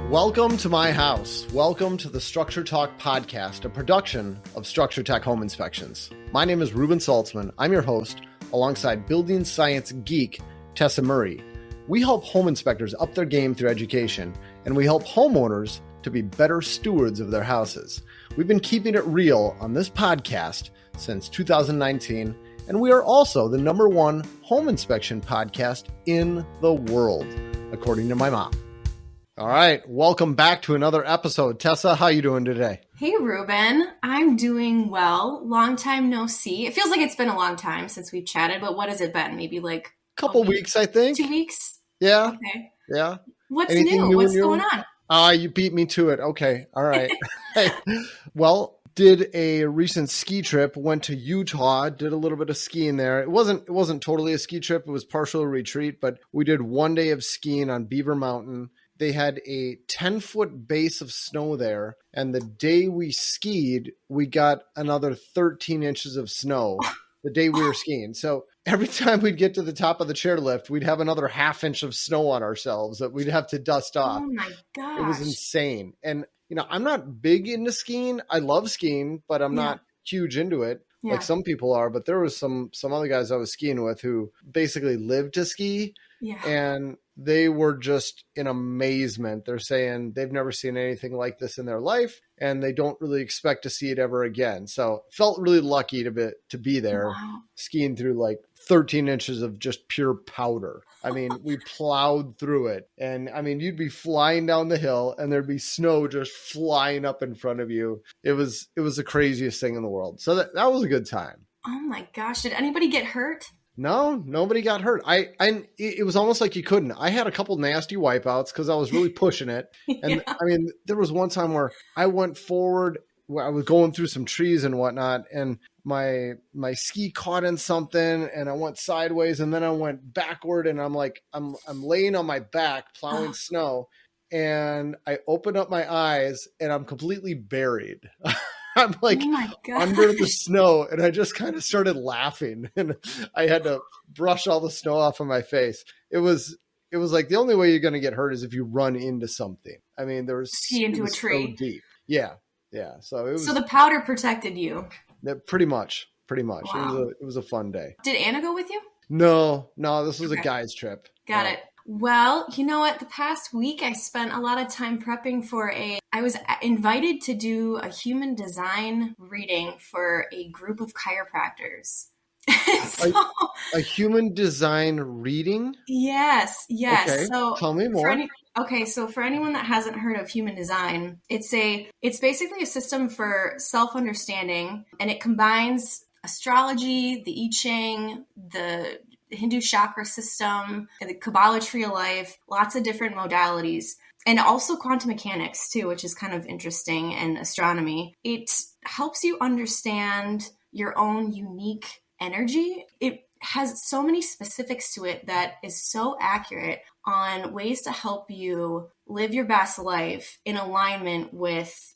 Welcome to my house. Welcome to the Structure Talk podcast, a production of Structure Tech Home Inspections. My name is Reuben Saltzman. I'm your host, alongside building science geek Tessa Murray. We help home inspectors up their game through education, and we help homeowners to be better stewards of their houses. We've been keeping it real on this podcast since 2019, and we are also the #1 home inspection podcast in the world, according to my mom. All right, welcome back to another episode. Tessa, how you doing today? Hey, Reuben. I'm doing well. Long time no see. It feels like it's been a long time since we've chatted, but what has it been? Maybe like a couple weeks, I think. 2 weeks? Yeah. Okay. Yeah. What's new? What's going on? You beat me to it. Okay. All right. Hey, well, did a recent ski trip, went to Utah, did a little bit of skiing there. It wasn't totally a ski trip. It was partial retreat, but we did one day of skiing on Beaver Mountain. They had a 10-foot base of snow there, and the day we skied, we got another 13 inches of snow the day we were skiing. So every time we'd get to the top of the chairlift, we'd have another half inch of snow on ourselves that we'd have to dust off. Oh my gosh. It was insane. And, I'm not big into skiing. I love skiing, but I'm not huge into it like some people are. But there was some other guys I was skiing with who basically lived to ski. Yeah. And they were just in amazement. They're saying they've never seen anything like this in their life, and they don't really expect to see it ever again. So felt really lucky to be there skiing through like 13 inches of just pure powder. I mean, we plowed through it, and I mean, you'd be flying down the hill and there'd be snow just flying up in front of you. It was the craziest thing in the world. So that was a good time. Oh my gosh. Did anybody get hurt? No, nobody got hurt. It was almost like you couldn't. I had a couple nasty wipeouts because I was really pushing it. And I mean, there was one time where I went forward, where I was going through some trees and whatnot, and my ski caught in something, and I went sideways, and then I went backward, and I'm laying on my back plowing snow, and I open up my eyes, and I'm completely buried. I'm like under the snow, and I just kind of started laughing, and I had to brush all the snow off of my face. It was like the only way you're going to get hurt is if you run into something. I mean, there was ski into a tree. So deep. Yeah. So the powder protected you. Pretty much. Wow. It was a fun day. Did Anna go with you? No, this was a guy's trip. Got it. Well, you know what? The past week, I spent a lot of time prepping for I was invited to do a human design reading for a group of chiropractors. A human design reading? Yes. Okay. So tell me more. So for anyone that hasn't heard of human design, it's basically a system for self-understanding, and it combines astrology, the I Ching, the Hindu chakra system, the Kabbalah tree of life, lots of different modalities, and also quantum mechanics too, which is kind of interesting, and astronomy. It helps you understand your own unique energy. It has so many specifics to it that is so accurate on ways to help you live your best life in alignment with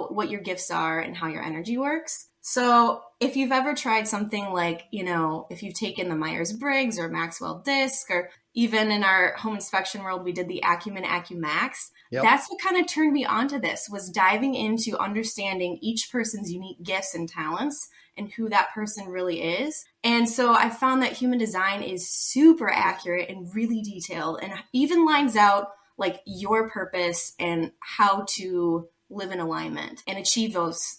what your gifts are and how your energy works. So if you've ever tried something like, if you've taken the Myers-Briggs or Maxwell Disc, or even in our home inspection world, we did the Acumen AcuMax. Yep. That's what kind of turned me onto this, was diving into understanding each person's unique gifts and talents and who that person really is. And so I found that human design is super accurate and really detailed, and even lines out like your purpose and how to live in alignment and achieve those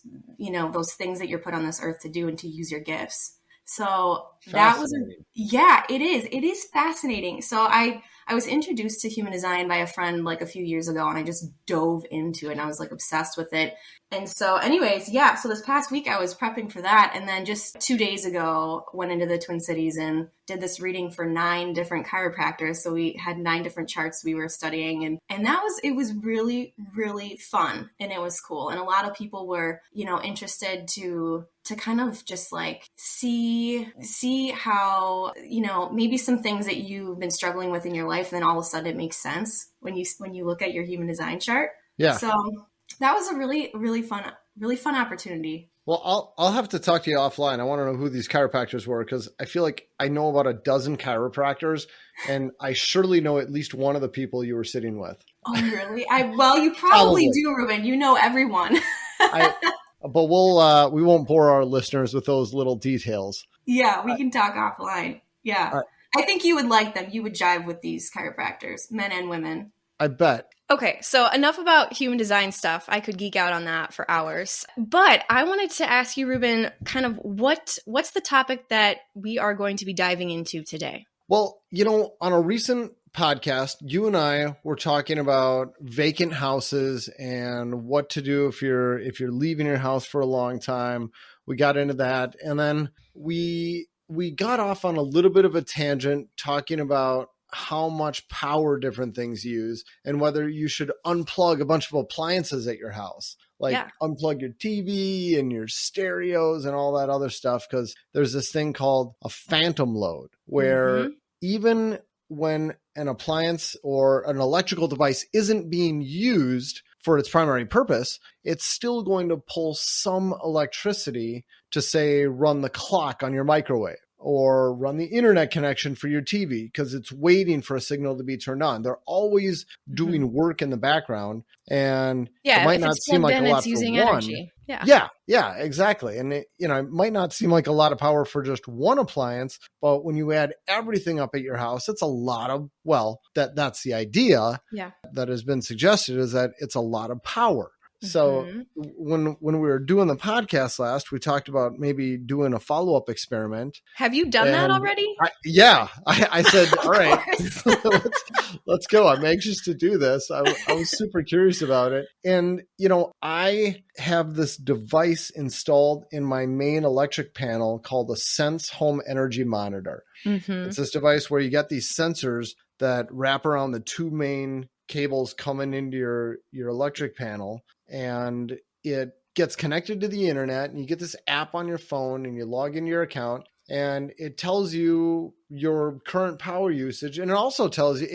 things that you're put on this earth to do and to use your gifts. So that was, it is fascinating. So I was introduced to human design by a friend like a few years ago, and I just dove into it, and I was like obsessed with it. And so anyways, so this past week I was prepping for that. And then just 2 days ago, went into the Twin Cities and did this reading for 9 different chiropractors. So we had 9 different charts we were studying. And it was really, really fun. And it was cool. And a lot of people were, interested to kind of just like see how, maybe some things that you've been struggling with in your life, and then all of a sudden it makes sense when you look at your human design chart. Yeah. So that was a really, really fun opportunity. Well, I'll have to talk to you offline. I want to know who these chiropractors were, because I feel like I know about a dozen chiropractors, and I surely know at least one of the people you were sitting with. Oh, really? Well, you probably Probably. do, Reuben. You know everyone. But we won't bore our listeners with those little details. Yeah, we can talk offline. Yeah. I, I think you would like them. You would jive with these chiropractors, men and women. I bet. Okay, so enough about human design stuff. I could geek out on that for hours. But I wanted to ask you, Reuben, kind of what's the topic that we are going to be diving into today? Well, on a recent podcast, you and I were talking about vacant houses and what to do if you're leaving your house for a long time. We got into that, and then we got off on a little bit of a tangent talking about how much power different things use and whether you should unplug a bunch of appliances at your house, like unplug your TV and your stereos and all that other stuff, because there's this thing called a phantom load where even when an appliance or an electrical device isn't being used for its primary purpose, it's still going to pull some electricity to, say, run the clock on your microwave or run the internet connection for your TV, because it's waiting for a signal to be turned on. They're always doing work in the background, and it might not seem like a lot for one. Energy. Yeah, exactly. And it might not seem like a lot of power for just one appliance, but when you add everything up at your house, it's a lot of, that's the idea that has been suggested, is that it's a lot of power. So when we were doing the podcast last, we talked about maybe doing a follow-up experiment. Have you done that already? I said, all right, let's go. I'm anxious to do this. I was super curious about it. And, I have this device installed in my main electric panel called a Sense Home Energy Monitor. It's this device where you get these sensors that wrap around the two main cables coming into your electric panel, and it gets connected to the internet, and you get this app on your phone, and you log into your account, and it tells you your current power usage. And it also tells you,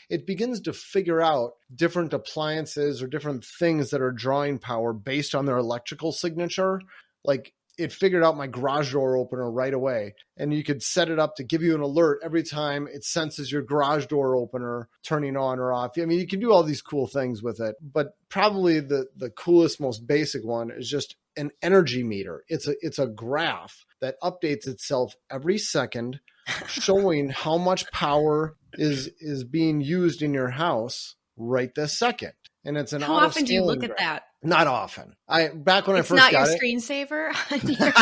it begins to figure out different appliances or different things that are drawing power based on their electrical signature. Like, it figured out my garage door opener right away. And you could set it up to give you an alert every time it senses your garage door opener turning on or off. I mean, you can do all these cool things with it, but probably the coolest, most basic one is just an energy meter. It's a graph that updates itself every second, showing how much power is being used in your house right this second. And it's an How often do you look at that? Not often. Back when I first got it. It's not your screensaver on your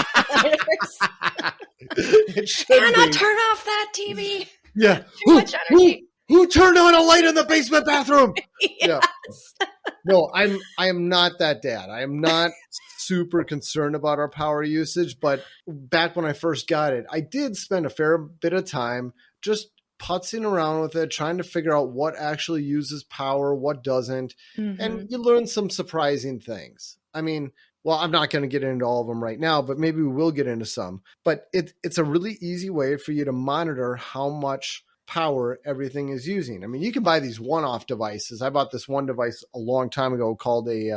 It should be. Anna, turn off that TV. Yeah. Too much energy. Who turned on a light in the basement bathroom? Yes. Yeah. No, I am not that dad. I am not super concerned about our power usage, but back when I first got it, I did spend a fair bit of time just putzing around with it, trying to figure out what actually uses power, what doesn't. And you learn some surprising things. I mean, well, I'm not going to get into all of them right now, but maybe we will get into some. But it's a really easy way for you to monitor how much power everything is using. I mean, you can buy these one-off devices. I bought this one device a long time ago called it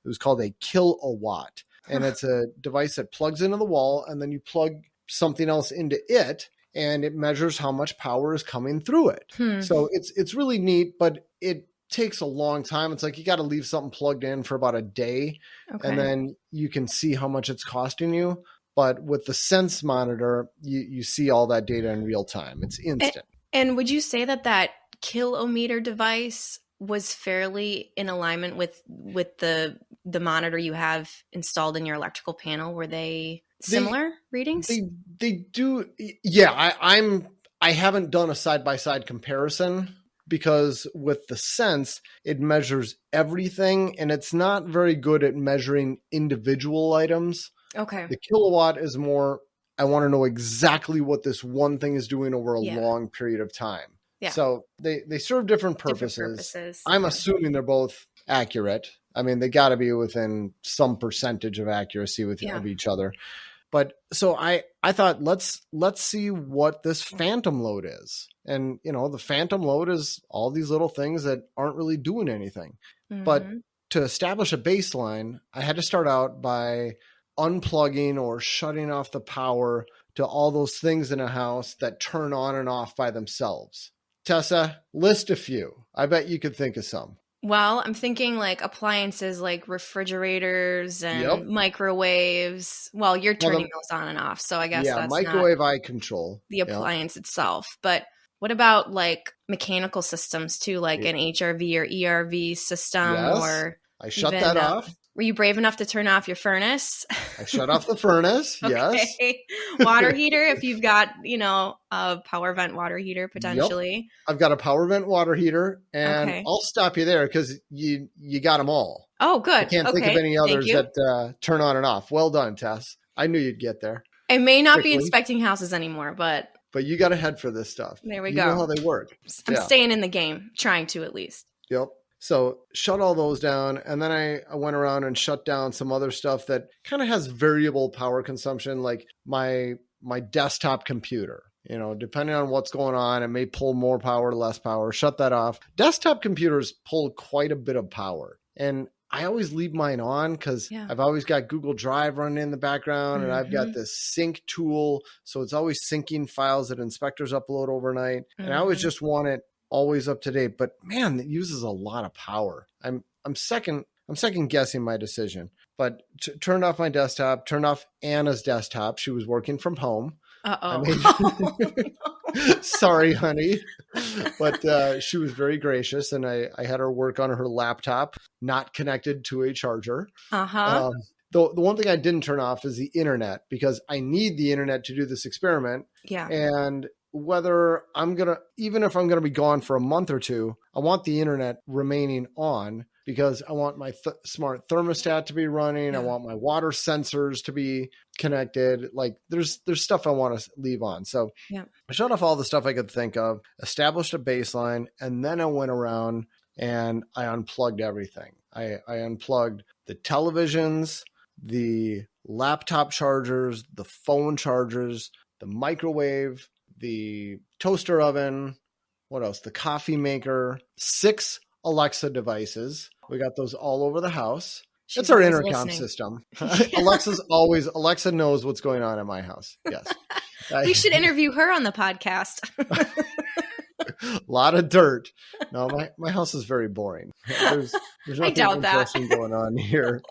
was called a kilowatt. And it's a device that plugs into the wall, and then you plug something else into it, and it measures how much power is coming through it. So it's really neat, but it takes a long time. It's like you got to leave something plugged in for about a day, and then you can see how much it's costing you. But with the Sense monitor, you see all that data in real time. It's instant. And would you say that kilometer device was fairly in alignment with the monitor you have installed in your electrical panel? Were they similar readings? They do. Yeah, I haven't done a side-by-side comparison, because with the Sense, it measures everything, and it's not very good at measuring individual items. Okay. The kilowatt is more, I want to know exactly what this one thing is doing over a long period of time. Yeah. So they serve different purposes. I'm assuming they're both accurate. I mean, they got to be within some percentage of accuracy of each other. But so I thought, let's see what this phantom load is. And, the phantom load is all these little things that aren't really doing anything. But to establish a baseline, I had to start out by unplugging or shutting off the power to all those things in a house that turn on and off by themselves. Tessa, list a few. I bet you could think of some. Well, I'm thinking like appliances like refrigerators Yep. and microwaves. Well, you're Well, turning those on and off, so I guess yeah, that's not microwave I control. the Yeah. appliance itself. But what about like mechanical systems too, like Y- an HRV or ERV system, Yes. or I shut even that off. were you brave enough to turn off your furnace? I shut off the furnace. Yes. Okay. Water heater, if you've got, a power vent water heater Yep. potentially. I've got a power vent water heater, and Okay. I'll stop you there because you got them all. Oh, I good. can't think of Okay. any Thank others you. that turn on and off. Well done, Tess. I knew you'd get there I may not be quickly, inspecting houses anymore, but but you got a head for this stuff. there we You know go. how they work. I'm Yeah. staying in the game, trying to at least. Yep. So shut all those down. And then I went around and shut down some other stuff that kind of has variable power consumption, like my desktop computer. Depending on what's going on, it may pull more power, less power. Shut that off. Desktop computers pull quite a bit of power. And I always leave mine on because I've always got Google Drive running in the background, and I've got this sync tool. So it's always syncing files that inspectors upload overnight. And I always just want it always up to date. But man, it uses a lot of power. I'm second guessing my decision. But turned off my desktop, turned off Anna's desktop. She was working from home. Uh-oh. Sorry, honey. But she was very gracious, and I had her work on her laptop, not connected to a charger. Uh-huh. The one thing I didn't turn off is the internet, because I need the internet to do this experiment. Yeah. And whether even if I'm going to be gone for a month or two, I want the internet remaining on, because I want my smart thermostat to be running. Yeah. I want my water sensors to be connected. Like there's stuff I want to leave on. So I shut off all the stuff I could think of, established a baseline, and then I went around and I unplugged everything. I unplugged the televisions, the laptop chargers, the phone chargers, the microwave, the toaster oven, what else? The coffee maker, 6 Alexa devices. We got those all over the house. It's our intercom system. Alexa knows what's going on in my house. Yes. We should interview her on the podcast. A lot of dirt. No, my house is very boring. There's nothing interesting going on here.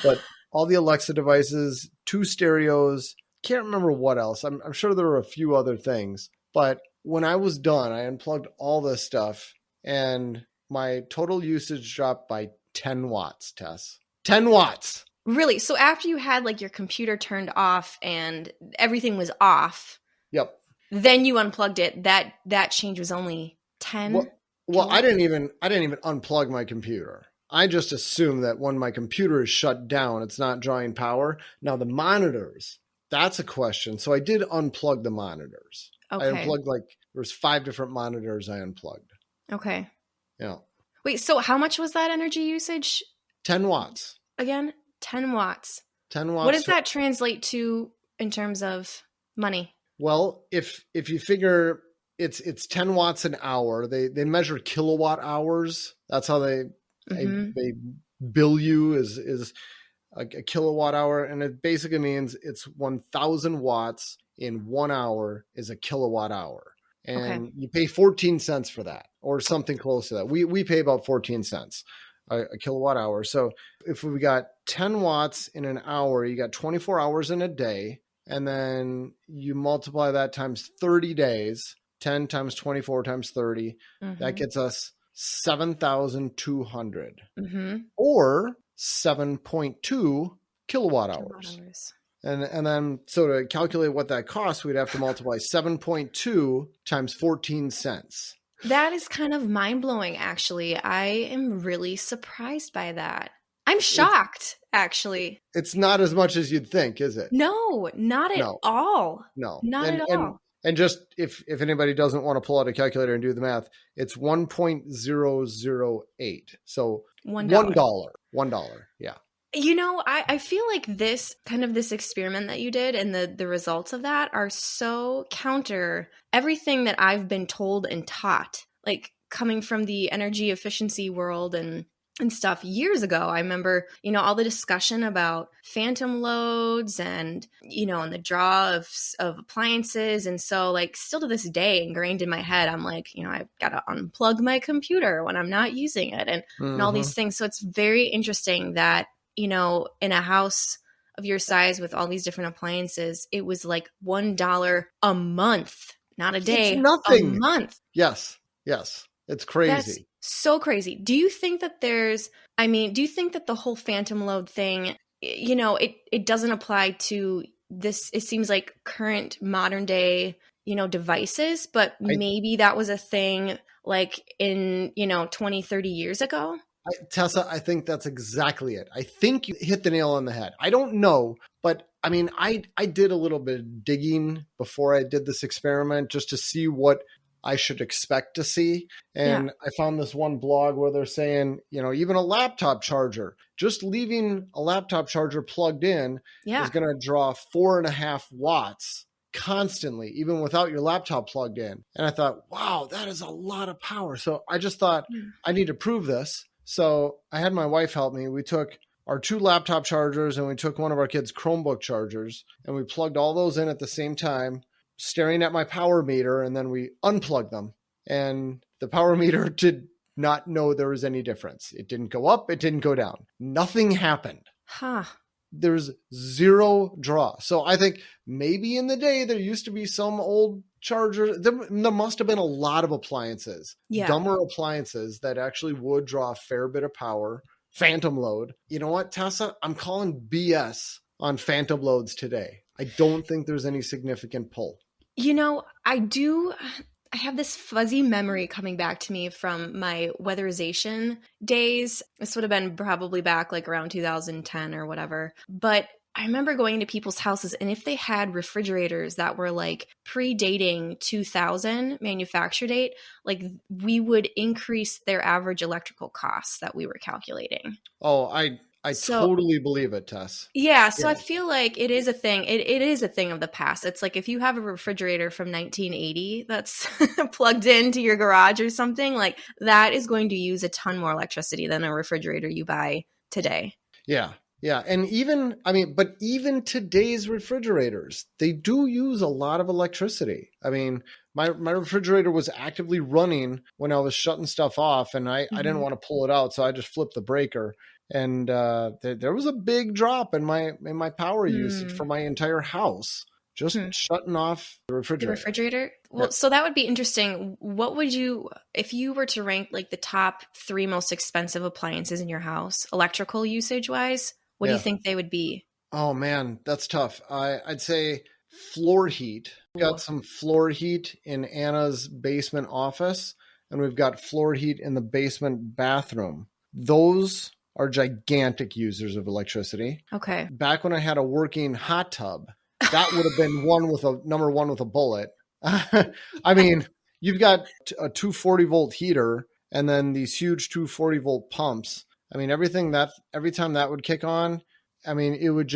But all the Alexa devices, 2 stereos, can't remember what else. I'm sure there were a few other things. But when I was done, I unplugged all this stuff, and my total usage dropped by 10 watts, Tess. 10 watts. Really? So after you had like your computer turned off and everything was off, yep, then you unplugged it. That change was only 10. Well, I didn't even unplug my computer. I just assumed that when my computer is shut down, it's not drawing power. Now the monitors, that's a question. So I did unplug the monitors. Okay. I unplugged, there's 5 different monitors I unplugged. Okay. Yeah. Wait, so how much was that energy usage? 10 watts. Again, 10 watts. 10 watts. What does that translate to in terms of money? Well, if you figure it's 10 watts an hour, they measure kilowatt hours. That's how they bill you is a kilowatt hour. And it basically means it's 1,000 watts in 1 hour is a kilowatt hour. And you pay 14 cents for that, or something close to that. We pay about 14 cents a kilowatt hour. So if we got 10 watts in an hour, you got 24 hours in a day. And then you multiply that times 30 days, 10 times 24 times 30. That gets us 7,200 or 7.2 kilowatt hours. And then, so to calculate what that costs, we'd have to multiply 7.2 times 14 cents. That is kind of mind-blowing, actually. I am really surprised by that. I'm shocked, actually. It's not as much as you'd think, is it? No, not at all. No. Not at all. And just if anybody doesn't want to pull out a calculator and do the math, it's 1.008. So $1. Yeah. I feel like this experiment that you did and the results of that are so counter everything that I've been told and taught, like coming from the energy efficiency world and and stuff years ago. I remember, all the discussion about phantom loads and, and the draw of appliances. And so like still to this day ingrained in my head, I'm like, I've got to unplug my computer when I'm not using it and all these things. So it's very interesting that, in a house of your size with all these different appliances, it was like $1 a month, not a day, it's nothing. a month. Yes. It's crazy. That's so crazy. Do you think that do you think that the whole phantom load thing, it doesn't apply to this? It seems like current modern day, devices, but maybe that was a thing like in, 20, 30 years ago. Tessa, I think that's exactly it. I think you hit the nail on the head. I don't know, but I mean, I did a little bit of digging before I did this experiment just to see what I should expect to see. And I found this one blog where they're saying, even a laptop charger, just leaving a laptop charger plugged in is going to draw 4.5 watts constantly, even without your laptop plugged in. And I thought, wow, that is a lot of power. So I just thought I need to prove this. So I had my wife help me. We took our 2 laptop chargers and we took one of our kids' Chromebook chargers and we plugged all those in at the same time, staring at my power meter, and then we unplugged them. And the power meter did not know there was any difference. It didn't go up. It didn't go down. Nothing happened. There's zero draw. So I think maybe in the day there used to be some old charger. There must have been a lot of appliances, dumber appliances that actually would draw a fair bit of power. Phantom load. You know what, Tessa? I'm calling BS on phantom loads today. I don't think there's any significant pull. I have this fuzzy memory coming back to me from my weatherization days. This would have been probably back like around 2010 or whatever. But I remember going into people's houses, and if they had refrigerators that were like predating 2000 manufacture date, like we would increase their average electrical costs that we were calculating. Oh, I totally believe it, Tess. Yeah, so I feel like it is a thing. It is a thing of the past. It's like if you have a refrigerator from 1980 that's plugged into your garage or something, like that is going to use a ton more electricity than a refrigerator you buy today. Yeah. And even today's refrigerators, they do use a lot of electricity. I mean, my refrigerator was actively running when I was shutting stuff off, and I didn't want to pull it out, so I just flipped the breaker. And there was a big drop in my power usage for my entire house, just shutting off the refrigerator. Well, so that would be interesting. What would you, if you were to rank like the top 3 most expensive appliances in your house, electrical usage wise, what do you think they would be? Oh man, that's tough. I'd say floor heat. We've got some floor heat in Anna's basement office, and we've got floor heat in the basement bathroom. Those are gigantic users of electricity. Okay. Back when I had a working hot tub, that would have been number one with a bullet. I mean, you've got a 240 volt heater and then these huge 240 volt pumps. I mean, every time that would kick on, I mean, it would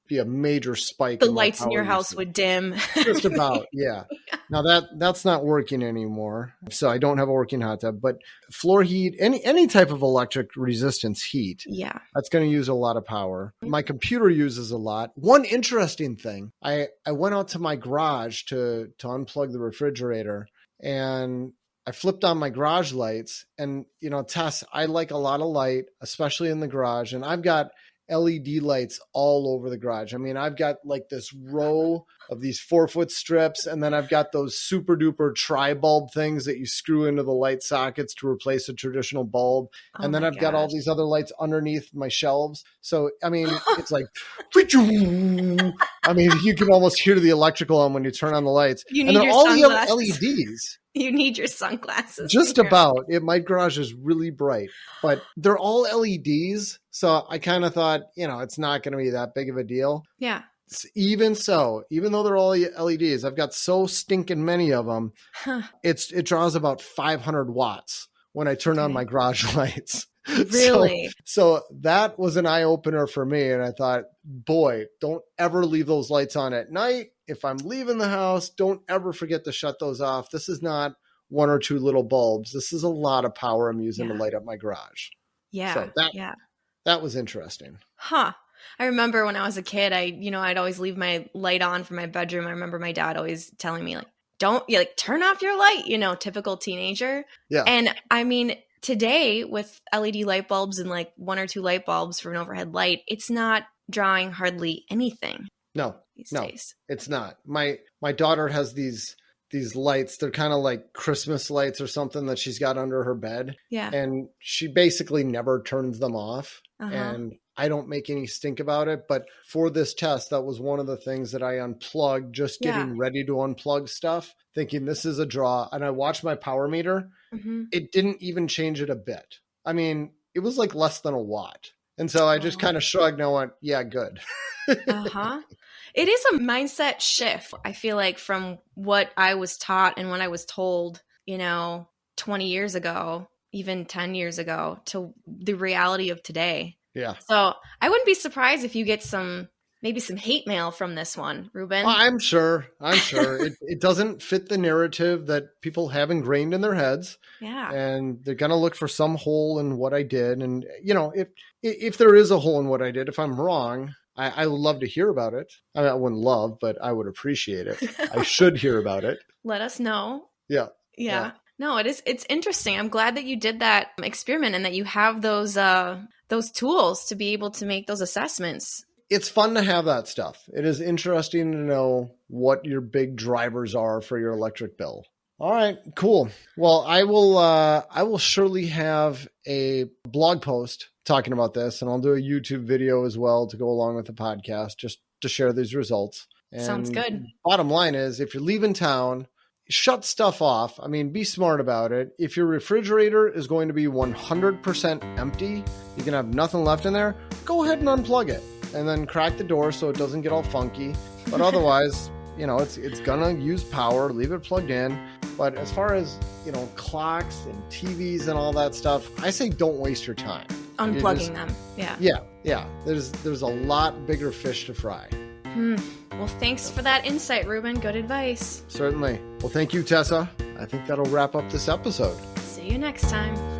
be a major spike. The lights in your house would dim. Just about, yeah. Now that's not working anymore. So I don't have a working hot tub, but floor heat, any type of electric resistance heat, that's going to use a lot of power. My computer uses a lot. One interesting thing, I went out to my garage to unplug the refrigerator, and I flipped on my garage lights, and Tess, I like a lot of light, especially in the garage, and I've got LED lights all over the garage. I mean, I've got like this row of these 4-foot strips, and then I've got those super duper tri-bulb things that you screw into the light sockets to replace a traditional bulb. And then I've got all these other lights underneath my shelves. So, I mean, it's like, I mean, you can almost hear the electrical on when you turn on the lights. You need your all sunglasses. the LEDs. You need your sunglasses. Just about. My garage is really bright, but they're all LEDs. So I kind of thought, it's not going to be that big of a deal. Yeah. Even so, even though they're all LEDs, I've got so stinking many of them. It draws about 500 watts when I turn on my garage lights. Really? So that was an eye opener for me. And I thought, boy, don't ever leave those lights on at night. If I'm leaving the house, don't ever forget to shut those off. This is not one or two little bulbs. This is a lot of power I'm using to light up my garage. Yeah. So that was interesting. Huh. I remember when I was a kid, I'd always leave my light on for my bedroom. I remember my dad always telling me turn off your light, typical teenager. Yeah. And I mean, today with LED light bulbs and like one or two light bulbs for an overhead light, it's not drawing hardly anything. These days. It's not. My daughter has these lights. They're kind of like Christmas lights or something that she's got under her bed. Yeah. And she basically never turns them off. And I don't make any stink about it. But for this test, that was one of the things that I unplugged, just getting ready to unplug stuff, thinking this is a draw. And I watched my power meter. It didn't even change it a bit. I mean, it was like less than a watt. And so I just kind of shrugged and I went, yeah, good. It is a mindset shift, I feel like, from what I was taught and what I was told, 20 years ago, even 10 years ago, to the reality of today. Yeah. So I wouldn't be surprised if you get maybe some hate mail from this one, Reuben. I'm sure. It doesn't fit the narrative that people have ingrained in their heads. Yeah. And they're going to look for some hole in what I did. And, if there is a hole in what I did, if I'm wrong, I would love to hear about it. I mean, I wouldn't love, but I would appreciate it. I should hear about it. Let us know. Yeah. No, it's interesting. I'm glad that you did that experiment and that you have those tools to be able to make those assessments. It's fun to have that stuff. It is interesting to know what your big drivers are for your electric bill. All right, cool. Well, I will surely have a blog post talking about this, and I'll do a YouTube video as well to go along with the podcast, just to share these results. And sounds good. Bottom line is, if you're leaving town, shut stuff off. I mean, be smart about it. If your refrigerator is going to be 100% empty, you can have nothing left in there, go ahead and unplug it and then crack the door so it doesn't get all funky. But otherwise, it's gonna use power, leave it plugged in. But as far as, clocks and TVs and all that stuff, I say don't waste your time. Unplugging them. Yeah. Yeah. There's a lot bigger fish to fry. Well, thanks for that insight, Reuben. Good advice. Certainly. Well, thank you, Tessa. I think that'll wrap up this episode. See you next time.